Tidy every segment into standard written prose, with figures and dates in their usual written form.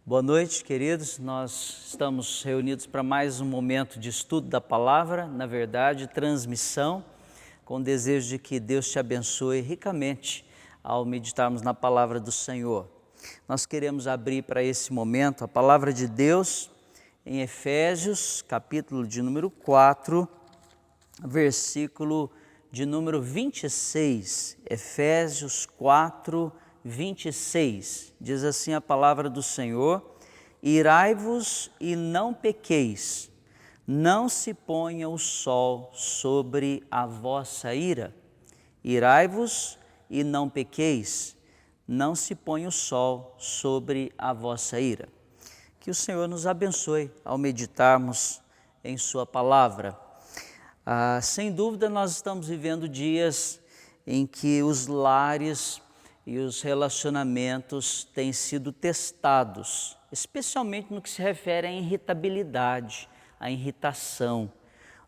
Boa noite, queridos. Nós estamos reunidos para mais um momento de estudo da palavra, na verdade, transmissão, com o desejo de que Deus te abençoe ricamente ao meditarmos na palavra do Senhor. Nós queremos abrir para esse momento a palavra de Deus em Efésios, capítulo de número 4, versículo de número 26. Efésios 4, 26, diz assim a palavra do Senhor: irai-vos e não pequeis, não se ponha o sol sobre a vossa ira. Irai-vos e não pequeis, não se ponha o sol sobre a vossa ira. Que o Senhor nos abençoe ao meditarmos em sua palavra. Sem dúvida nós estamos vivendo dias em que os lares e os relacionamentos têm sido testados, especialmente no que se refere à irritabilidade, à irritação.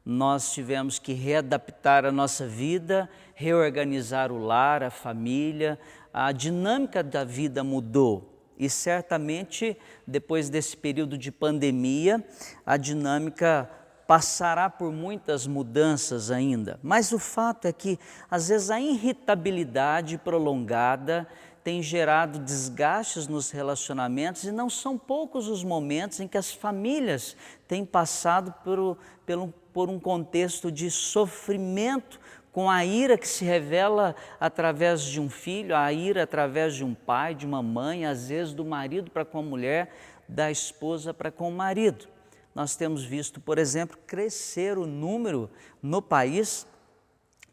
Nós tivemos que readaptar a nossa vida, reorganizar o lar, a família, a dinâmica da vida mudou. E certamente, depois desse período de pandemia, a dinâmica passará por muitas mudanças ainda, mas o fato é que às vezes a irritabilidade prolongada tem gerado desgastes nos relacionamentos e não são poucos os momentos em que as famílias têm passado por um contexto de sofrimento, com a ira que se revela através de um filho, a ira através de um pai, de uma mãe, às vezes do marido para com a mulher, da esposa para com o marido. Nós temos visto, por exemplo, crescer o número no país,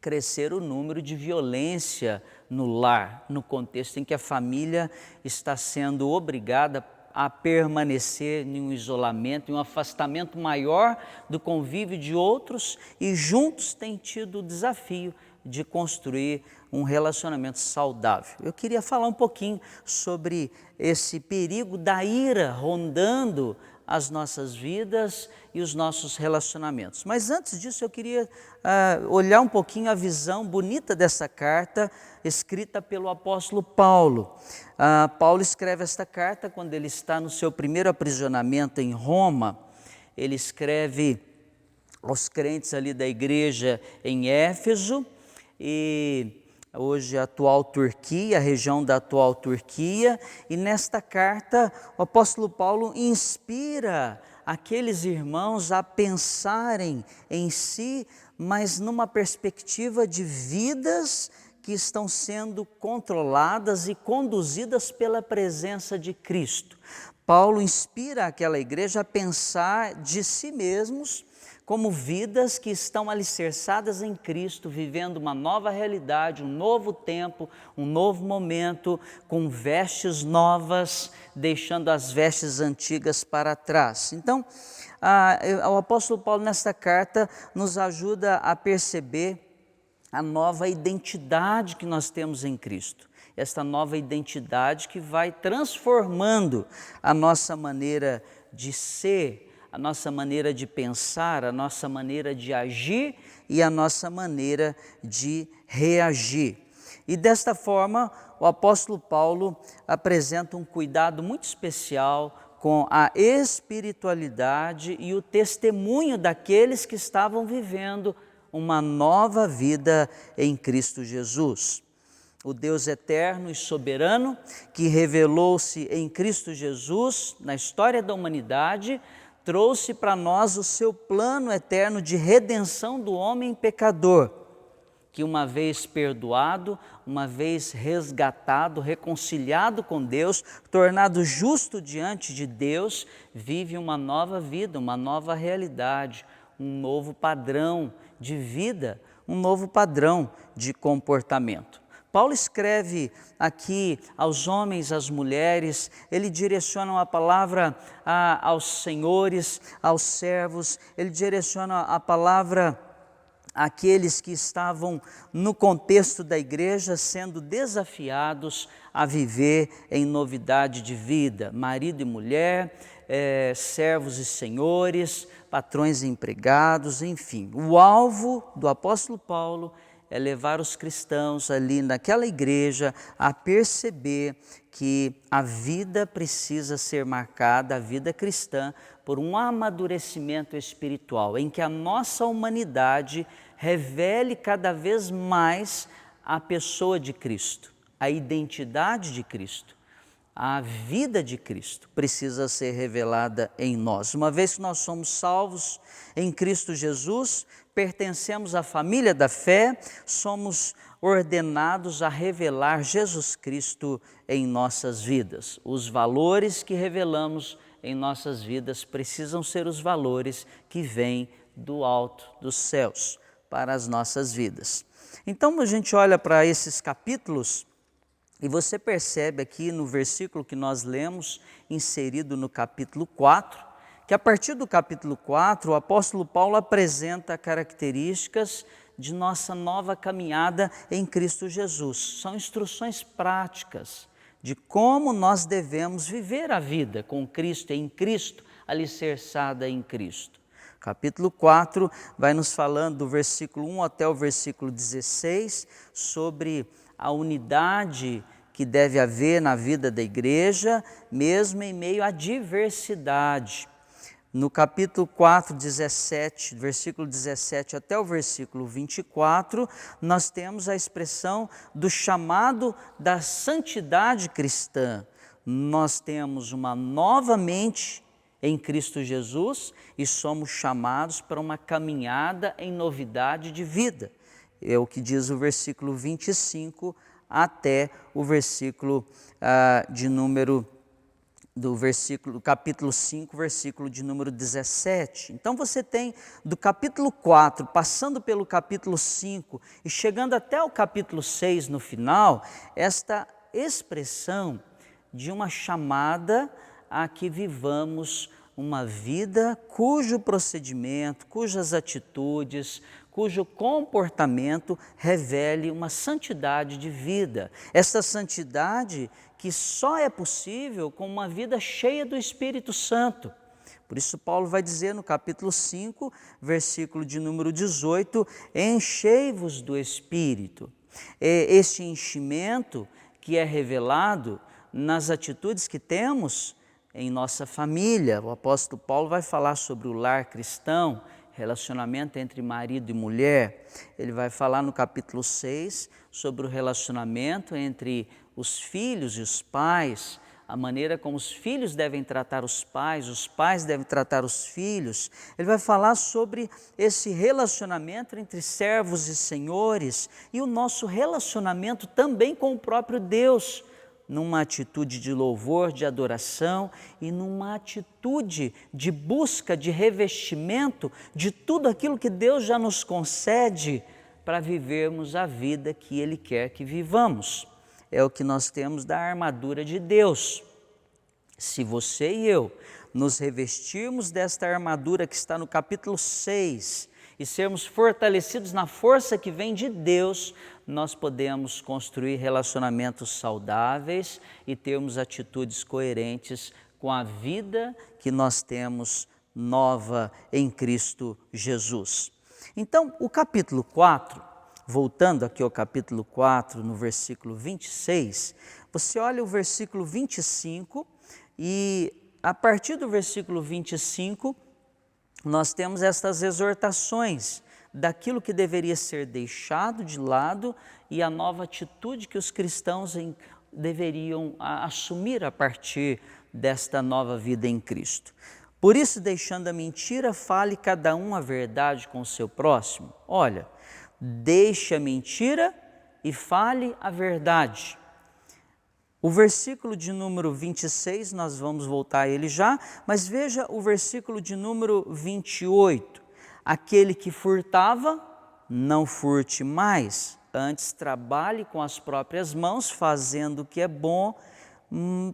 crescer o número de violência no lar, no contexto em que a família está sendo obrigada a permanecer em um isolamento, em um afastamento maior do convívio de outros e juntos têm tido o desafio de construir um relacionamento saudável. Eu queria falar um pouquinho sobre esse perigo da ira rondando as nossas vidas e os nossos relacionamentos. Mas antes disso eu queria olhar um pouquinho a visão bonita dessa carta escrita pelo apóstolo Paulo. Paulo escreve esta carta quando ele está no seu primeiro aprisionamento em Roma. Ele escreve aos crentes ali da igreja em Éfeso e hoje a atual Turquia, a região da atual Turquia, e nesta carta o apóstolo Paulo inspira aqueles irmãos a pensarem em si, mas numa perspectiva de vidas que estão sendo controladas e conduzidas pela presença de Cristo. Paulo inspira aquela igreja a pensar de si mesmos como vidas que estão alicerçadas em Cristo, vivendo uma nova realidade, um novo tempo, um novo momento, com vestes novas, deixando as vestes antigas para trás. Então, o apóstolo Paulo nesta carta nos ajuda a perceber a nova identidade que nós temos em Cristo. Esta nova identidade que vai transformando a nossa maneira de ser, a nossa maneira de pensar, a nossa maneira de agir e a nossa maneira de reagir. E desta forma, o apóstolo Paulo apresenta um cuidado muito especial com a espiritualidade e o testemunho daqueles que estavam vivendo uma nova vida em Cristo Jesus. O Deus eterno e soberano, que revelou-se em Cristo Jesus na história da humanidade, trouxe para nós o seu plano eterno de redenção do homem pecador, que uma vez perdoado, uma vez resgatado, reconciliado com Deus, tornado justo diante de Deus, vive uma nova vida, uma nova realidade, um novo padrão de vida, um novo padrão de comportamento. Paulo escreve aqui aos homens, às mulheres, ele direciona a palavra aos senhores, aos servos, ele direciona a palavra àqueles que estavam no contexto da igreja sendo desafiados a viver em novidade de vida, marido e mulher, servos e senhores, patrões e empregados, enfim. O alvo do apóstolo Paulo é levar os cristãos ali naquela igreja a perceber que a vida precisa ser marcada, a vida cristã, por um amadurecimento espiritual, em que a nossa humanidade revele cada vez mais a pessoa de Cristo, a identidade de Cristo. A vida de Cristo precisa ser revelada em nós. Uma vez que nós somos salvos em Cristo Jesus, pertencemos à família da fé, somos ordenados a revelar Jesus Cristo em nossas vidas. Os valores que revelamos em nossas vidas precisam ser os valores que vêm do alto dos céus para as nossas vidas. Então a gente olha para esses capítulos e você percebe aqui no versículo que nós lemos, inserido no capítulo 4, que a partir do capítulo 4, o apóstolo Paulo apresenta características de nossa nova caminhada em Cristo Jesus. São instruções práticas de como nós devemos viver a vida com Cristo, em Cristo, alicerçada em Cristo. Capítulo 4 vai nos falando do versículo 1 até o versículo 16 sobre a unidade que deve haver na vida da igreja, mesmo em meio à diversidade. No capítulo 4, 17, versículo 17 até o versículo 24, nós temos a expressão do chamado da santidade cristã. Nós temos uma nova mente em Cristo Jesus e somos chamados para uma caminhada em novidade de vida. É o que diz o versículo 25 até o versículo capítulo 5, versículo de número 17. Então você tem do capítulo 4, passando pelo capítulo 5 e chegando até o capítulo 6 no final, esta expressão de uma chamada a que vivamos uma vida cujo procedimento, cujas atitudes, cujo comportamento revele uma santidade de vida. Essa santidade que só é possível com uma vida cheia do Espírito Santo. Por isso Paulo vai dizer no capítulo 5, versículo de número 18, enchei-vos do Espírito. Este enchimento que é revelado nas atitudes que temos em nossa família. O apóstolo Paulo vai falar sobre o lar cristão, relacionamento entre marido e mulher. Ele vai falar no capítulo 6 sobre o relacionamento entre os filhos e os pais, a maneira como os filhos devem tratar os pais devem tratar os filhos. Ele vai falar sobre esse relacionamento entre servos e senhores e o nosso relacionamento também com o próprio Deus, numa atitude de louvor, de adoração e numa atitude de busca, de revestimento de tudo aquilo que Deus já nos concede para vivermos a vida que Ele quer que vivamos. É o que nós temos da armadura de Deus. Se você e eu nos revestirmos desta armadura que está no capítulo 6 e sermos fortalecidos na força que vem de Deus, nós podemos construir relacionamentos saudáveis e termos atitudes coerentes com a vida que nós temos nova em Cristo Jesus. Então, o capítulo 4, voltando aqui ao capítulo 4, no versículo 26, você olha o versículo 25 e a partir do versículo 25, nós temos estas exortações daquilo que deveria ser deixado de lado e a nova atitude que os cristãos deveriam assumir a partir desta nova vida em Cristo. Por isso, deixando a mentira, fale cada um a verdade com o seu próximo. Olha, deixe a mentira e fale a verdade. O versículo de número 26, nós vamos voltar a ele já, mas veja o versículo de número 28. Aquele que furtava, não furte mais, antes trabalhe com as próprias mãos, fazendo o que é bom,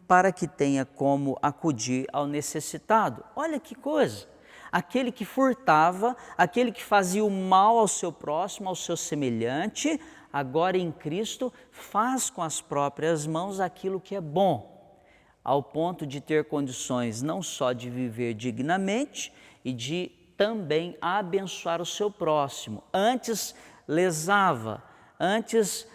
para que tenha como acudir ao necessitado. Olha que coisa! Aquele que furtava, aquele que fazia o mal ao seu próximo, ao seu semelhante, agora em Cristo faz com as próprias mãos aquilo que é bom, ao ponto de ter condições não só de viver dignamente e de também abençoar o seu próximo. Antes, lesava, antes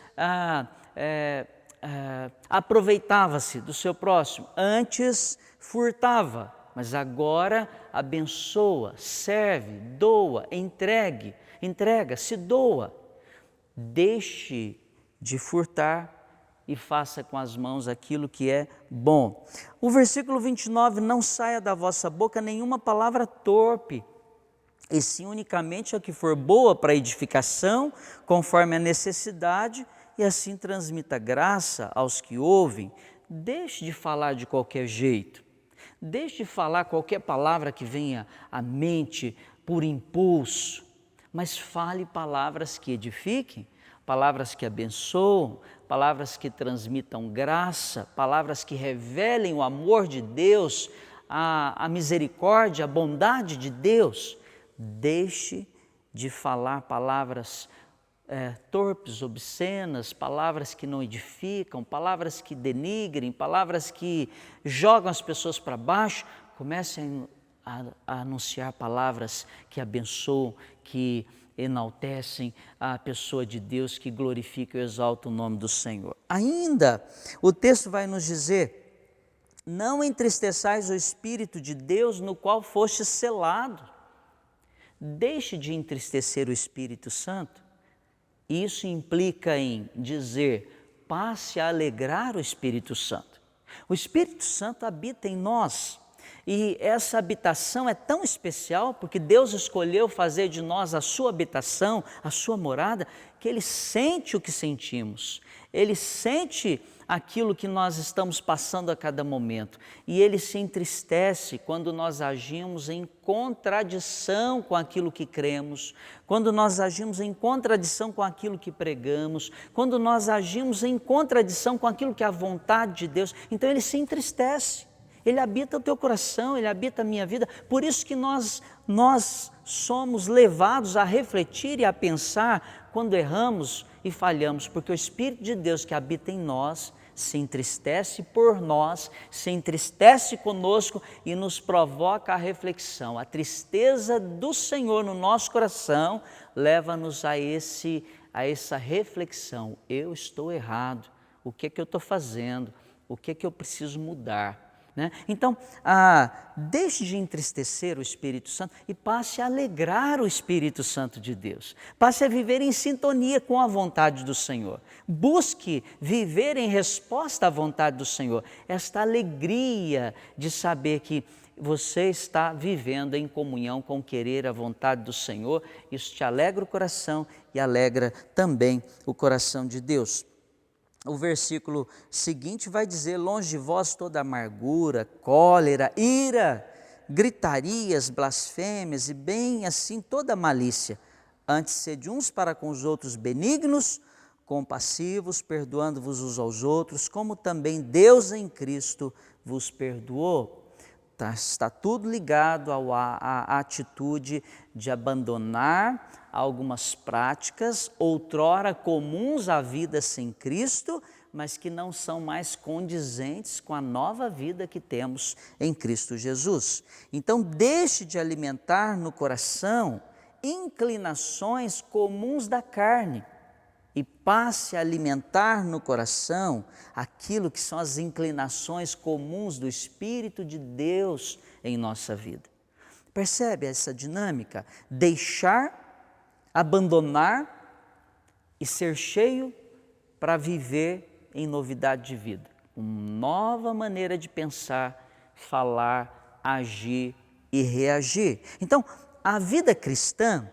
aproveitava-se do seu próximo, antes furtava, mas agora abençoa, serve, doa, entrega, se doa. Deixe de furtar e faça com as mãos aquilo que é bom. O versículo 29, não saia da vossa boca nenhuma palavra torpe, e sim unicamente a que for boa para edificação, conforme a necessidade, e assim transmita graça aos que ouvem. Deixe de falar de qualquer jeito, deixe de falar qualquer palavra que venha à mente por impulso, mas fale palavras que edifiquem, palavras que abençoam, palavras que transmitam graça, palavras que revelem o amor de Deus, a misericórdia, a bondade de Deus. Deixe de falar palavras torpes, obscenas, palavras que não edificam, palavras que denigrem, palavras que jogam as pessoas para baixo. Comece a anunciar palavras que abençoam, que enaltecem a pessoa de Deus, que glorifica e exalta o nome do Senhor. Ainda, o texto vai nos dizer: não entristeçais o Espírito de Deus, no qual foste selado. Deixe de entristecer o Espírito Santo. Isso implica em dizer: passe a alegrar o Espírito Santo. O Espírito Santo habita em nós. E essa habitação é tão especial porque Deus escolheu fazer de nós a sua habitação, a sua morada, que Ele sente o que sentimos, Ele sente aquilo que nós estamos passando a cada momento, e Ele se entristece quando nós agimos em contradição com aquilo que cremos, quando nós agimos em contradição com aquilo que pregamos, quando nós agimos em contradição com aquilo que é a vontade de Deus. Então Ele se entristece. Ele habita o teu coração, Ele habita a minha vida. Por isso que nós somos levados a refletir e a pensar quando erramos e falhamos, porque o Espírito de Deus que habita em nós se entristece por nós, se entristece conosco e nos provoca a reflexão. A tristeza do Senhor no nosso coração leva-nos a essa reflexão. Eu estou errado, o que é que eu estou fazendo, o que é que eu preciso mudar? Então, deixe de entristecer o Espírito Santo e passe a alegrar o Espírito Santo de Deus. Passe a viver em sintonia com a vontade do Senhor. Busque viver em resposta à vontade do Senhor. Esta alegria de saber que você está vivendo em comunhão com querer a vontade do Senhor, isso te alegra o coração e alegra também o coração de Deus. O versículo seguinte vai dizer: longe de vós toda amargura, cólera, ira, gritarias, blasfêmias e bem assim toda malícia. Antes sede uns para com os outros benignos, compassivos, perdoando-vos uns aos outros, como também Deus em Cristo vos perdoou. Está tudo ligado à atitude de abandonar algumas práticas outrora comuns à vida sem Cristo, mas que não são mais condizentes com a nova vida que temos em Cristo Jesus. Então, deixe de alimentar no coração inclinações comuns da carne e passe a alimentar no coração aquilo que são as inclinações comuns do Espírito de Deus em nossa vida. Percebe essa dinâmica? Deixar, abandonar e ser cheio para viver em novidade de vida. Uma nova maneira de pensar, falar, agir e reagir. Então, a vida cristã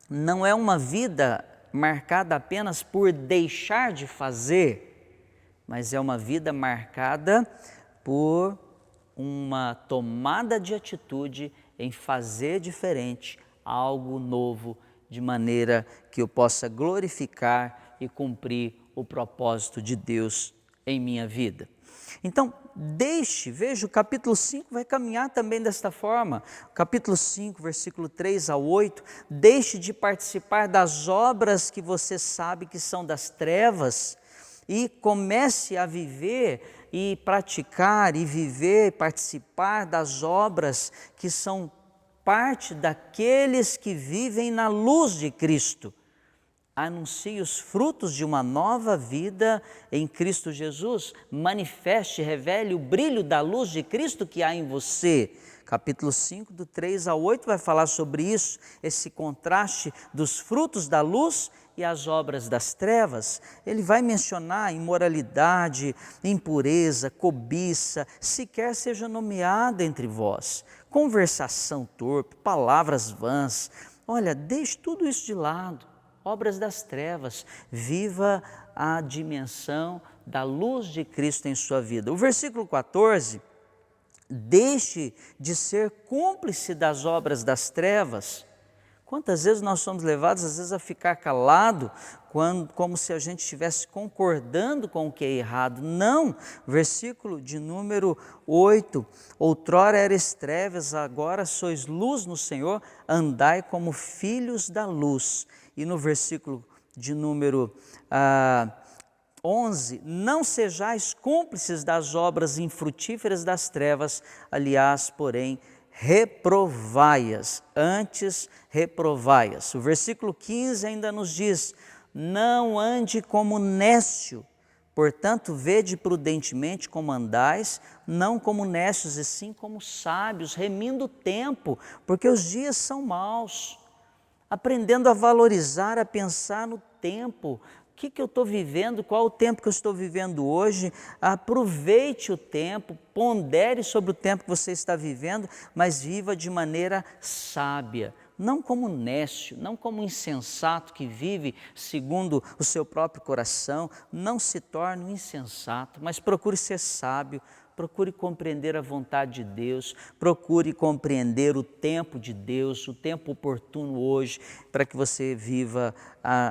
não é uma vida marcada apenas por deixar de fazer, mas é uma vida marcada por uma tomada de atitude em fazer diferente, algo novo, de maneira que eu possa glorificar e cumprir o propósito de Deus em minha vida. Então, veja, o capítulo 5 vai caminhar também desta forma. Capítulo 5, versículo 3 a 8, deixe de participar das obras que você sabe que são das trevas e comece a viver e praticar e viver, participar das obras que são parte daqueles que vivem na luz de Cristo. anuncie os frutos de uma nova vida em Cristo Jesus, manifeste, revele o brilho da luz de Cristo que há em você. Capítulo 5, do 3 ao 8, vai falar sobre isso, esse contraste dos frutos da luz e as obras das trevas. Ele vai mencionar imoralidade, impureza, cobiça, sequer seja nomeada entre vós, conversação torpe, palavras vãs. Olha, deixe tudo isso de lado, obras das trevas, viva a dimensão da luz de Cristo em sua vida. O versículo 14, deixe de ser cúmplice das obras das trevas. Quantas vezes nós somos levados, às vezes, a ficar calado, como se a gente estivesse concordando com o que é errado. Não, versículo de número 8, outrora eres trevas, agora sois luz no Senhor, andai como filhos da luz. E no versículo de número 11, não sejais cúmplices das obras infrutíferas das trevas, aliás, porém, reprovai-as, antes reprovai-as. O versículo 15 ainda nos diz, não ande como nécio, portanto, vede prudentemente como andais, não como nécios, e sim como sábios, remindo o tempo, porque os dias são maus, aprendendo a valorizar, a pensar no tempo. O que eu estou vivendo, qual o tempo que eu estou vivendo hoje? Aproveite o tempo, pondere sobre o tempo que você está vivendo, mas viva de maneira sábia, não como nécio, não como insensato que vive segundo o seu próprio coração. Não se torne um insensato, mas procure ser sábio, procure compreender a vontade de Deus, procure compreender o tempo de Deus, o tempo oportuno hoje, para que você viva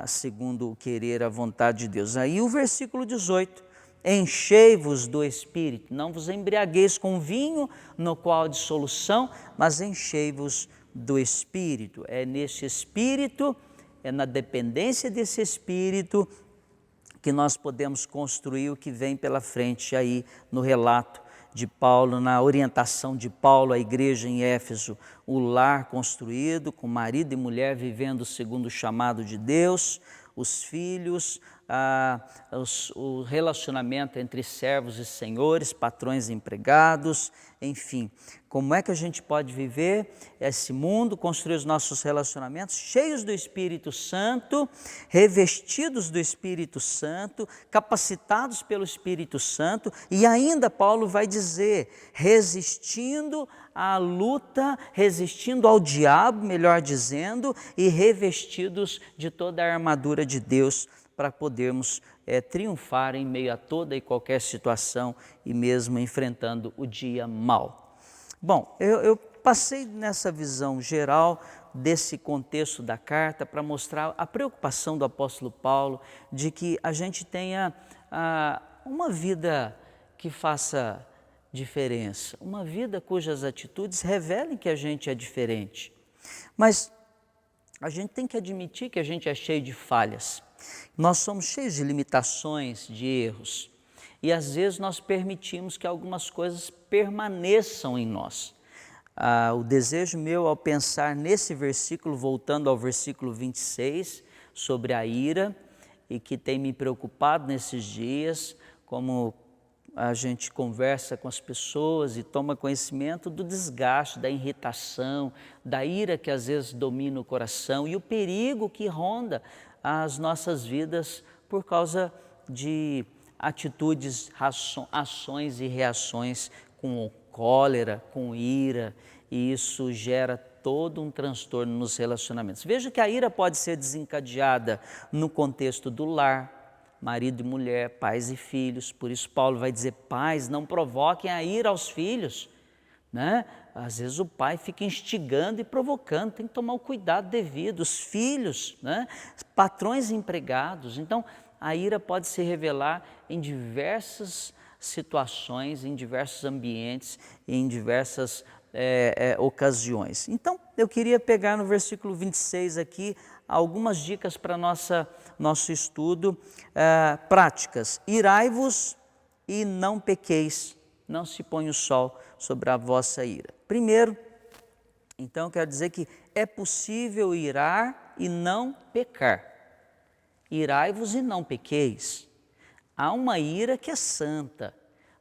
segundo o querer, a vontade de Deus. Aí o versículo 18, enchei-vos do Espírito, não vos embriagueis com vinho, no qual há dissolução, mas enchei-vos do Espírito. É nesse Espírito, é na dependência desse Espírito, que nós podemos construir o que vem pela frente aí no relato de Paulo, na orientação de Paulo à igreja em Éfeso, o lar construído com marido e mulher vivendo segundo o chamado de Deus, os filhos, o relacionamento entre servos e senhores, patrões e empregados, enfim. Como é que a gente pode viver esse mundo, construir os nossos relacionamentos cheios do Espírito Santo, revestidos do Espírito Santo, capacitados pelo Espírito Santo, e ainda Paulo vai dizer, resistindo à luta, resistindo ao diabo, melhor dizendo, e revestidos de toda a armadura de Deus, para podermos triunfar em meio a toda e qualquer situação e mesmo enfrentando o dia mau. Bom, eu passei nessa visão geral desse contexto da carta para mostrar a preocupação do apóstolo Paulo de que a gente tenha uma vida que faça diferença, uma vida cujas atitudes revelem que a gente é diferente. Mas a gente tem que admitir que a gente é cheio de falhas. Nós somos cheios de limitações, de erros, e às vezes nós permitimos que algumas coisas permaneçam em nós. O desejo meu ao pensar nesse versículo, voltando ao versículo 26, sobre a ira, e que tem me preocupado nesses dias, como a gente conversa com as pessoas e toma conhecimento do desgaste, da irritação, da ira que às vezes domina o coração e o perigo que ronda as nossas vidas por causa de atitudes, ações e reações com cólera, com ira, e isso gera todo um transtorno nos relacionamentos. Veja que a ira pode ser desencadeada no contexto do lar, marido e mulher, pais e filhos. Por isso Paulo vai dizer, pais, não provoquem a ira aos filhos, né? Às vezes o pai fica instigando e provocando, tem que tomar o cuidado devido. Os filhos, né? Patrões e empregados. Então, a ira pode se revelar em diversas situações, em diversos ambientes, em diversas ocasiões. Então, eu queria pegar no versículo 26 aqui algumas dicas para nosso estudo práticas. Irai-vos e não pequeis, não se põe o sol sobre a vossa ira. Primeiro, então, quero dizer que é possível irar e não pecar. irai-vos e não pequeis. Há uma ira que é santa,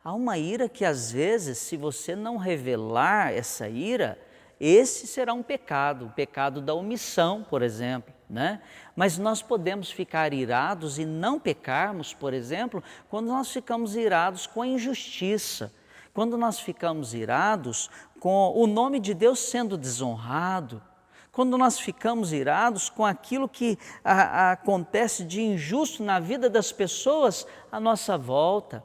há uma ira que às vezes, se você não revelar essa ira, esse será um pecado, o pecado da omissão, por exemplo, né? Mas nós podemos ficar irados e não pecarmos, por exemplo, quando nós ficamos irados com a injustiça, quando nós ficamos irados com o nome de Deus sendo desonrado, quando nós ficamos irados com aquilo que acontece de injusto na vida das pessoas à nossa volta.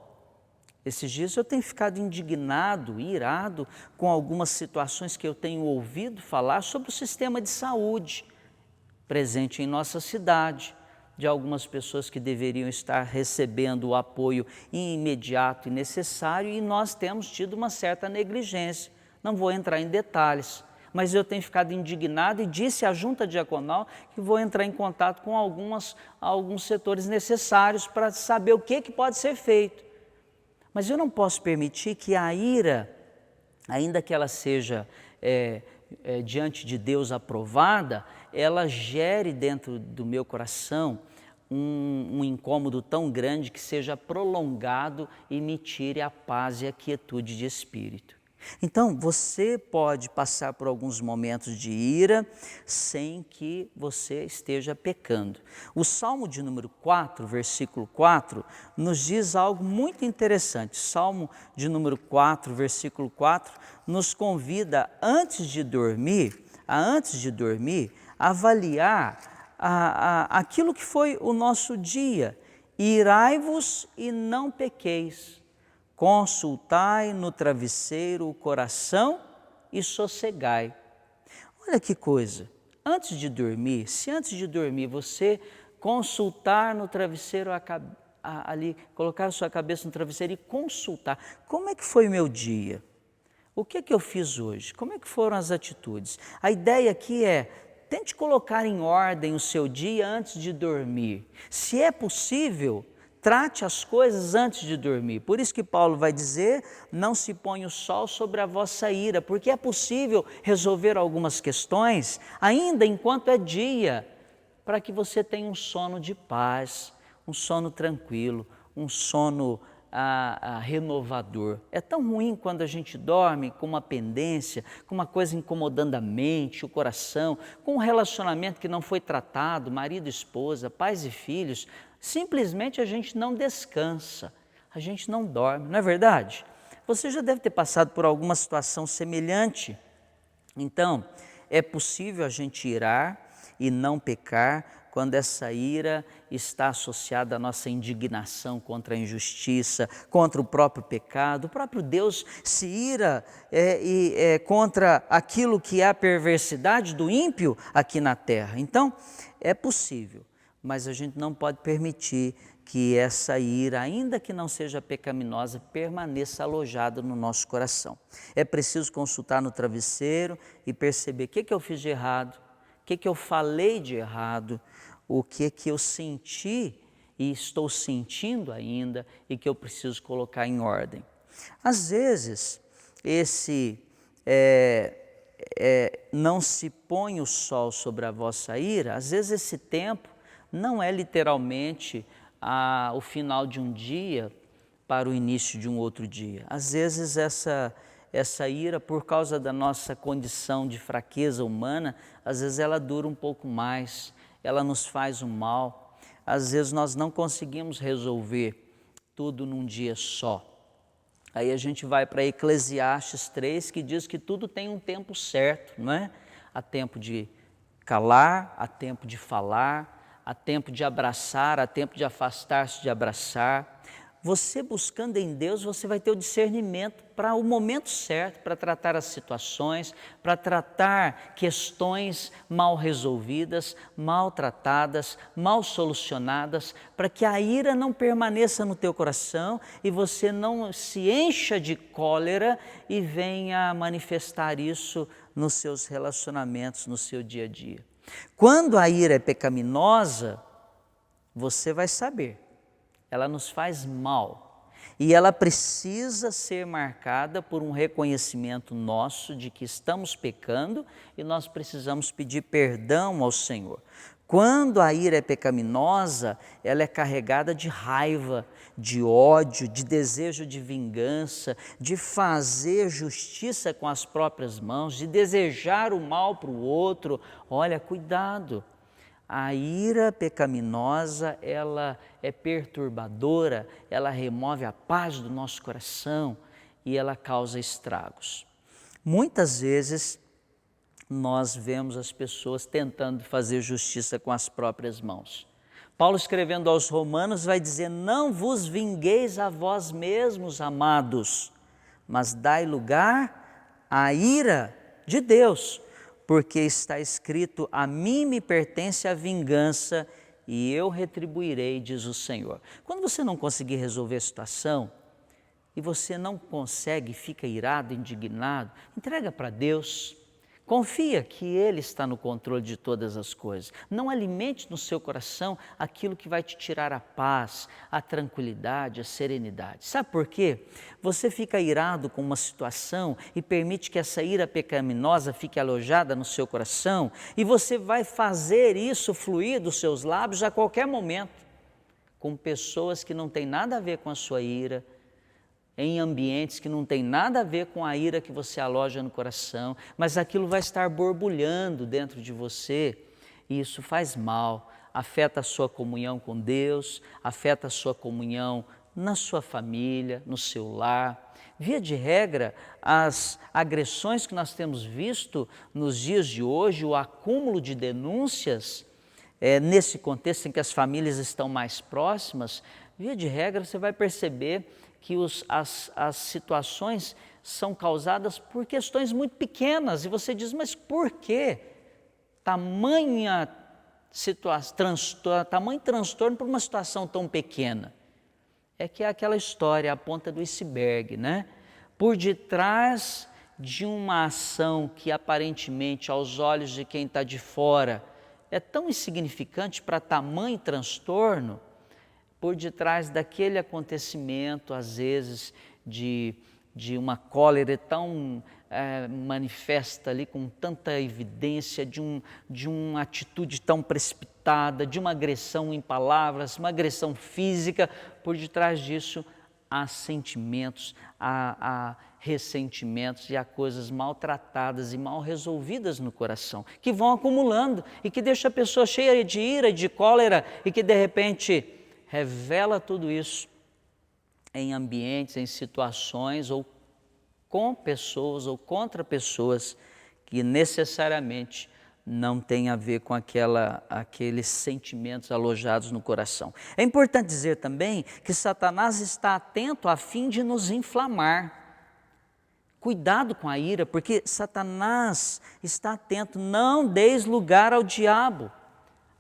Esses dias eu tenho ficado indignado, irado com algumas situações que eu tenho ouvido falar sobre o sistema de saúde presente em nossa cidade, de algumas pessoas que deveriam estar recebendo o apoio imediato e necessário, e nós temos tido uma certa negligência. Não vou entrar em detalhes, mas eu tenho ficado indignado e disse à junta diaconal que vou entrar em contato com alguns setores necessários para saber o que pode ser feito. Mas eu não posso permitir que a ira, ainda que ela seja diante de Deus aprovada, ela gere dentro do meu coração um incômodo tão grande que seja prolongado e me tire a paz e a quietude de espírito. Então, você pode passar por alguns momentos de ira sem que você esteja pecando. O Salmo de número 4, versículo 4, nos diz algo muito interessante. Salmo de número 4, versículo 4, nos convida, antes de dormir, avaliar aquilo que foi o nosso dia. Irai-vos e não pequeis. Consultai no travesseiro o coração e sossegai. Olha que coisa, antes de dormir, se antes de dormir você consultar no travesseiro, ali, colocar a sua cabeça no travesseiro e consultar, como é que foi o meu dia? O que é que eu fiz hoje? Como é que foram as atitudes? A ideia aqui é, tente colocar em ordem o seu dia antes de dormir. Se é possível, trate as coisas antes de dormir. Por isso que Paulo vai dizer, não se põe o sol sobre a vossa ira, porque é possível resolver algumas questões ainda enquanto é dia, para que você tenha um sono de paz, um sono tranquilo, um sono renovador. É tão ruim quando a gente dorme com uma pendência, com uma coisa incomodando a mente, o coração, com um relacionamento que não foi tratado, marido, esposa, pais e filhos. Simplesmente a gente não descansa, a gente não dorme, não é verdade? Você já deve ter passado por alguma situação semelhante. Então, é possível a gente irar e não pecar quando essa ira está associada à nossa indignação contra a injustiça, contra o próprio pecado. O próprio Deus se ira contra aquilo que é a perversidade do ímpio aqui na terra. Então, é possível. Mas a gente não pode permitir que essa ira, ainda que não seja pecaminosa, permaneça alojada no nosso coração. É preciso consultar no travesseiro e perceber o que eu fiz de errado, o que eu falei de errado, o que eu senti e estou sentindo ainda e que eu preciso colocar em ordem. Às vezes, não se põe o sol sobre a vossa ira, às vezes esse tempo não é literalmente o final de um dia para o início de um outro dia. Às vezes essa ira, por causa da nossa condição de fraqueza humana, às vezes ela dura um pouco mais, ela nos faz um mal. Às vezes nós não conseguimos resolver tudo num dia só. Aí a gente vai para Eclesiastes 3, que diz que tudo tem um tempo certo, não é? Há tempo de calar, há tempo de falar, há tempo de abraçar, há tempo de afastar-se de abraçar. Você buscando em Deus, você vai ter o discernimento para o momento certo, para tratar as situações, para tratar questões mal resolvidas, mal tratadas, mal solucionadas, para que a ira não permaneça no teu coração e você não se encha de cólera e venha manifestar isso nos seus relacionamentos, no seu dia a dia. Quando a ira é pecaminosa, você vai saber, ela nos faz mal e ela precisa ser marcada por um reconhecimento nosso de que estamos pecando e nós precisamos pedir perdão ao Senhor. Quando a ira é pecaminosa, ela é carregada de raiva, de ódio, de desejo de vingança, de fazer justiça com as próprias mãos, de desejar o mal para o outro. Olha, cuidado! A ira pecaminosa, ela é perturbadora, ela remove a paz do nosso coração e ela causa estragos. Muitas vezes nós vemos as pessoas tentando fazer justiça com as próprias mãos. Paulo, escrevendo aos Romanos, vai dizer: não vos vingueis a vós mesmos, amados, mas dai lugar à ira de Deus, porque está escrito: a mim me pertence a vingança e eu retribuirei, diz o Senhor. Quando você não conseguir resolver a situação e você não consegue, fica irado, indignado, entrega para Deus. Confia que Ele está no controle de todas as coisas. Não alimente no seu coração aquilo que vai te tirar a paz, a tranquilidade, a serenidade. Sabe por quê? Você fica irado com uma situação e permite que essa ira pecaminosa fique alojada no seu coração, e você vai fazer isso fluir dos seus lábios a qualquer momento, com pessoas que não têm nada a ver com a sua ira, em ambientes que não tem nada a ver com a ira que você aloja no coração, mas aquilo vai estar borbulhando dentro de você, e isso faz mal, afeta a sua comunhão com Deus, afeta a sua comunhão na sua família, no seu lar. Via de regra, as agressões que nós temos visto nos dias de hoje, o acúmulo de denúncias, nesse contexto em que as famílias estão mais próximas, via de regra você vai perceber que as situações são causadas por questões muito pequenas, e você diz: mas por quê? Tamanho transtorno por uma situação tão pequena. É que é aquela história, a ponta do iceberg, né? Por detrás de uma ação que aparentemente, aos olhos de quem está de fora, é tão insignificante para tamanho transtorno, por detrás daquele acontecimento, às vezes, de uma cólera tão manifesta ali, com tanta evidência, de uma atitude tão precipitada, de uma agressão em palavras, uma agressão física, por detrás disso há sentimentos, há ressentimentos e há coisas maltratadas e mal resolvidas no coração, que vão acumulando e que deixa a pessoa cheia de ira, de cólera, e que de repente revela tudo isso em ambientes, em situações, ou com pessoas ou contra pessoas que necessariamente não têm a ver com aqueles sentimentos alojados no coração. É importante dizer também que Satanás está atento a fim de nos inflamar. Cuidado com a ira, porque Satanás está atento, não deis lugar ao diabo.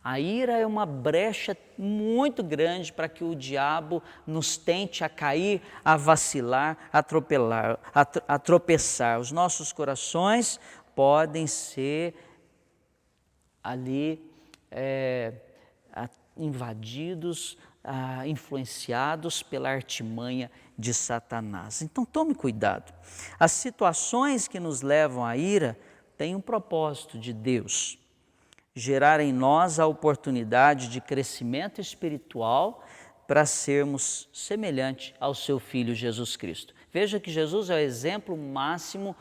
A ira é uma brecha muito grande para que o diabo nos tente a cair, a vacilar, a tropeçar. Os nossos corações podem ser ali invadidos, influenciados pela artimanha de Satanás. Então tome cuidado. As situações que nos levam à ira têm um propósito de Deus: gerar em nós a oportunidade de crescimento espiritual para sermos semelhante ao seu Filho Jesus Cristo. Veja que Jesus é o exemplo máximo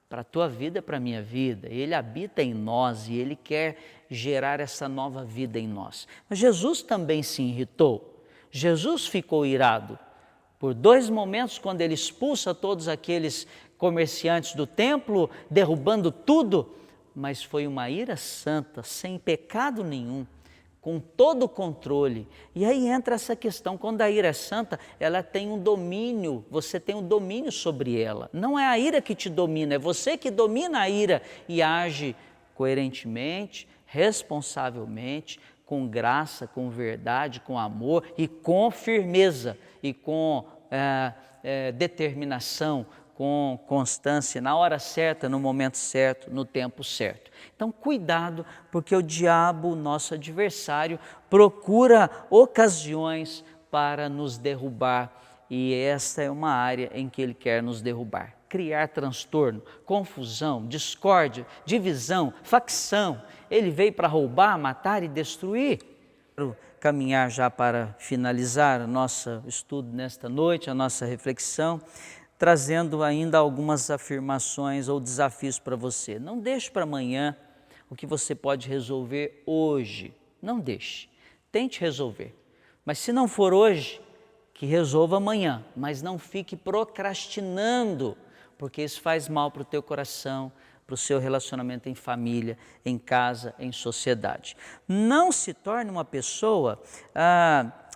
para a tua vida, para a minha vida. Ele habita em nós e Ele quer gerar essa nova vida em nós. Mas Jesus também se irritou. Jesus ficou irado por 2 momentos, quando Ele expulsa todos aqueles comerciantes do templo, derrubando tudo. Mas foi uma ira santa, sem pecado nenhum, com todo o controle. E aí entra essa questão: quando a ira é santa, ela tem um domínio, você tem um domínio sobre ela. Não é a ira que te domina, é você que domina a ira e age coerentemente, responsavelmente, com graça, com verdade, com amor e com firmeza e com determinação, com constância, na hora certa, no momento certo, no tempo certo. Então, cuidado, porque o diabo, nosso adversário, procura ocasiões para nos derrubar, e esta é uma área em que ele quer nos derrubar. criar transtorno, confusão, discórdia, divisão, facção. Ele veio para roubar, matar e destruir. Quero caminhar já para finalizar o nosso estudo nesta noite, a nossa reflexão, trazendo ainda algumas afirmações ou desafios para você. Não deixe para amanhã o que você pode resolver hoje. Não deixe. Tente resolver. Mas se não for hoje, que resolva amanhã. Mas não fique procrastinando, porque isso faz mal para o teu coração, para o seu relacionamento em família, em casa, em sociedade. Não se torne uma pessoa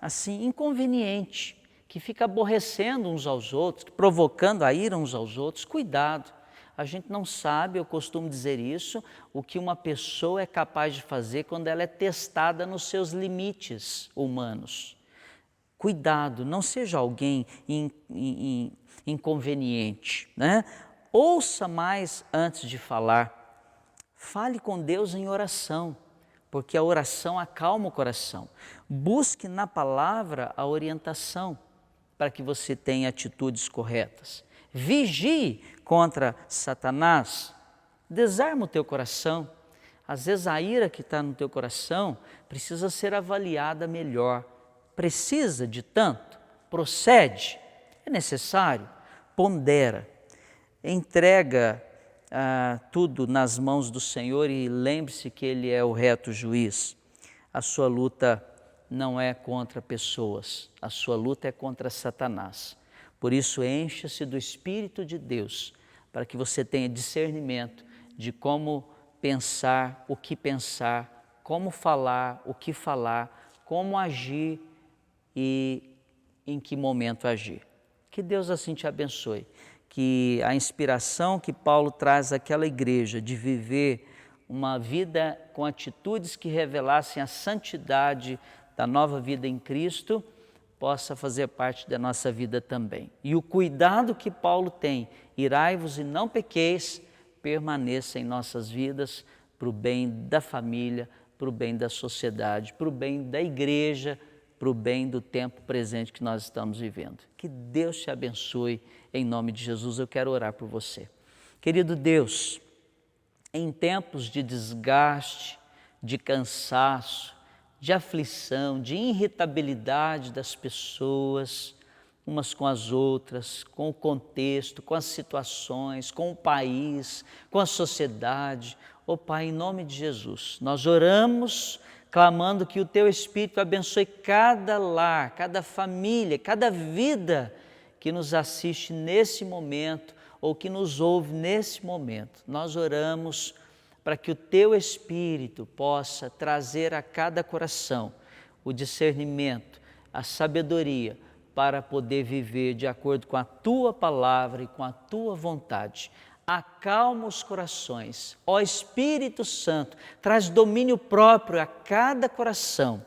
assim inconveniente, que fica aborrecendo uns aos outros, provocando a ira uns aos outros. Cuidado, a gente não sabe, eu costumo dizer isso, o que uma pessoa é capaz de fazer quando ela é testada nos seus limites humanos. Cuidado, não seja alguém inconveniente, né? Ouça mais antes de falar. Fale com Deus em oração, porque a oração acalma o coração. Busque na palavra a orientação para que você tenha atitudes corretas. Vigie contra Satanás. Desarma o teu coração. Às vezes a ira que está no teu coração precisa ser avaliada melhor. Precisa de tanto? Procede? É necessário? Pondera. Entrega tudo nas mãos do Senhor e lembre-se que Ele é o reto juiz. A sua luta não é contra pessoas, a sua luta é contra Satanás. Por isso, encha-se do Espírito de Deus, para que você tenha discernimento de como pensar, o que pensar, como falar, o que falar, como agir e em que momento agir. Que Deus assim te abençoe. Que a inspiração que Paulo traz àquela igreja de viver uma vida com atitudes que revelassem a santidade da nova vida em Cristo, possa fazer parte da nossa vida também. E o cuidado que Paulo tem, irai-vos e não pequeis, permaneça em nossas vidas para o bem da família, para o bem da sociedade, para o bem da igreja, para o bem do tempo presente que nós estamos vivendo. Que Deus te abençoe, em nome de Jesus. Eu quero orar por você. Querido Deus, em tempos de desgaste, de cansaço, de aflição, de irritabilidade das pessoas, umas com as outras, com o contexto, com as situações, com o país, com a sociedade. Ó Pai, em nome de Jesus, nós oramos clamando que o Teu Espírito abençoe cada lar, cada família, cada vida que nos assiste nesse momento ou que nos ouve nesse momento. Nós oramos para que o Teu Espírito possa trazer a cada coração o discernimento, a sabedoria para poder viver de acordo com a Tua palavra e com a Tua vontade. Acalma os corações. Ó Espírito Santo, traz domínio próprio a cada coração,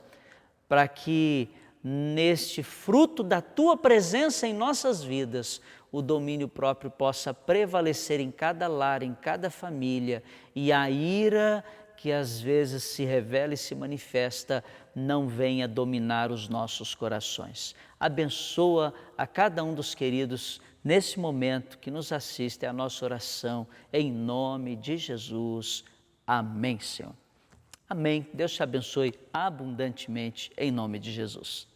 para que neste fruto da Tua presença em nossas vidas, o domínio próprio possa prevalecer em cada lar, em cada família, e a ira que às vezes se revela e se manifesta não venha dominar os nossos corações. Abençoa a cada um dos queridos nesse momento que nos assiste, a nossa oração, em nome de Jesus. Amém, Senhor. Amém. Deus te abençoe abundantemente, em nome de Jesus.